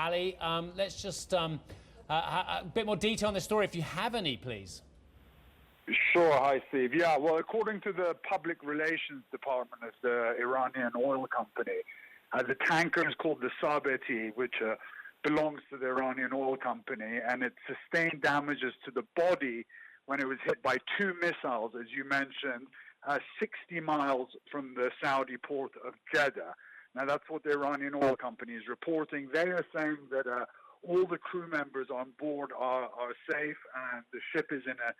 Ali. Let's just a bit more detail on the story, if you have any, please. Sure. Hi, Steve. Yeah, well, according to the Public Relations Department of the Iranian oil company, the tanker is called the Sabeti, which belongs to the Iranian oil company, and it sustained damages to the body when it was hit by two missiles, as you mentioned, 60 miles from the Saudi port of Jeddah. Now, that's what the Iranian oil company is reporting. They are saying that all the crew members on board are safe and the ship is in a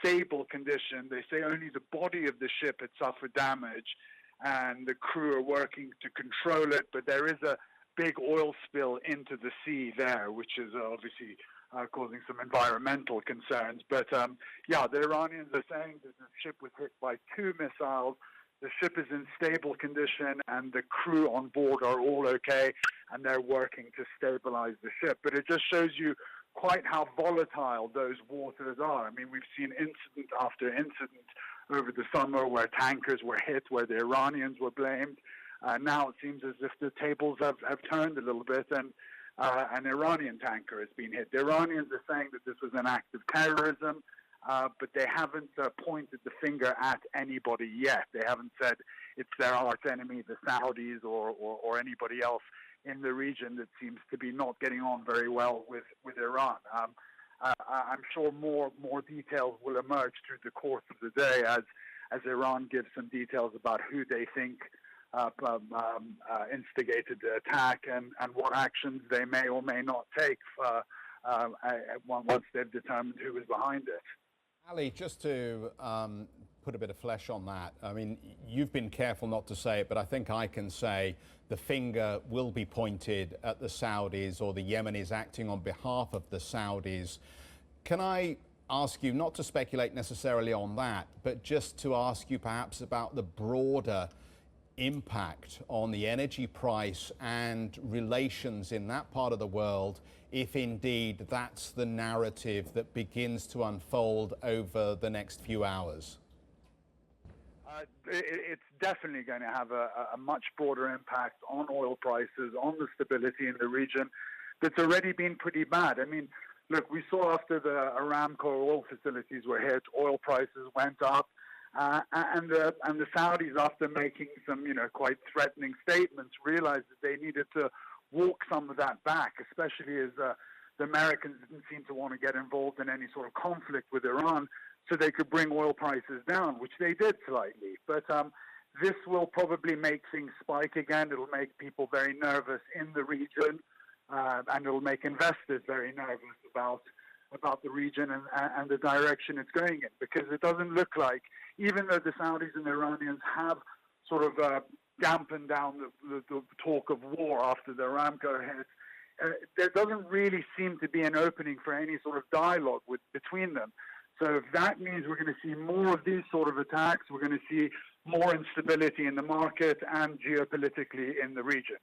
stable condition. They say only the body of the ship had suffered damage and the crew are working to control it, but there is a big oil spill into the sea there, which is obviously causing some environmental concerns. But yeah, the Iranians are saying that the ship was hit by two missiles. The ship is in stable condition and the crew on board are all okay and they're working to stabilize the ship. But it just shows you quite how volatile those waters are. I mean, we've seen incident after incident over the summer where tankers were hit, where the Iranians were blamed. Now it seems as if the tables have turned a little bit and an Iranian tanker has been hit. The Iranians are saying that this was an act of terrorism, but they haven't pointed the finger at anybody yet. They haven't said it's their arch enemy, the Saudis, or anybody else in the region that seems to be not getting on very well with Iran. I'm sure more details will emerge through the course of the day as Iran gives some details about who they think instigated the attack and what actions they may or may not take once they've determined who was behind it. Ali, just to put a bit of flesh on that, I mean, you've been careful not to say it, but I think I can say the finger will be pointed at the Saudis, or the Yemenis acting on behalf of the Saudis. Can I ask you, not to speculate necessarily on that, but just to ask you perhaps about the broader impact on the energy price and relations in that part of the world, if indeed that's the narrative that begins to unfold over the next few hours? It's definitely going to have a much broader impact on oil prices, on the stability in the region that's already been pretty bad. I mean, look, we saw after the Aramco oil facilities were hit, oil prices went up. And the Saudis, after making some, quite threatening statements, realized that they needed to walk some of that back, especially as the Americans didn't seem to want to get involved in any sort of conflict with Iran, so they could bring oil prices down, which they did slightly. But this will probably make things spike again. It'll make people very nervous in the region, and it'll make investors very nervous about the region and the direction it's going in, because it doesn't look like, even though the Saudis and the Iranians have sort of dampened down the talk of war after the Aramco hit, there doesn't really seem to be an opening for any sort of dialogue between them. So if that means we're going to see more of these sort of attacks, we're going to see more instability in the market and geopolitically in the region.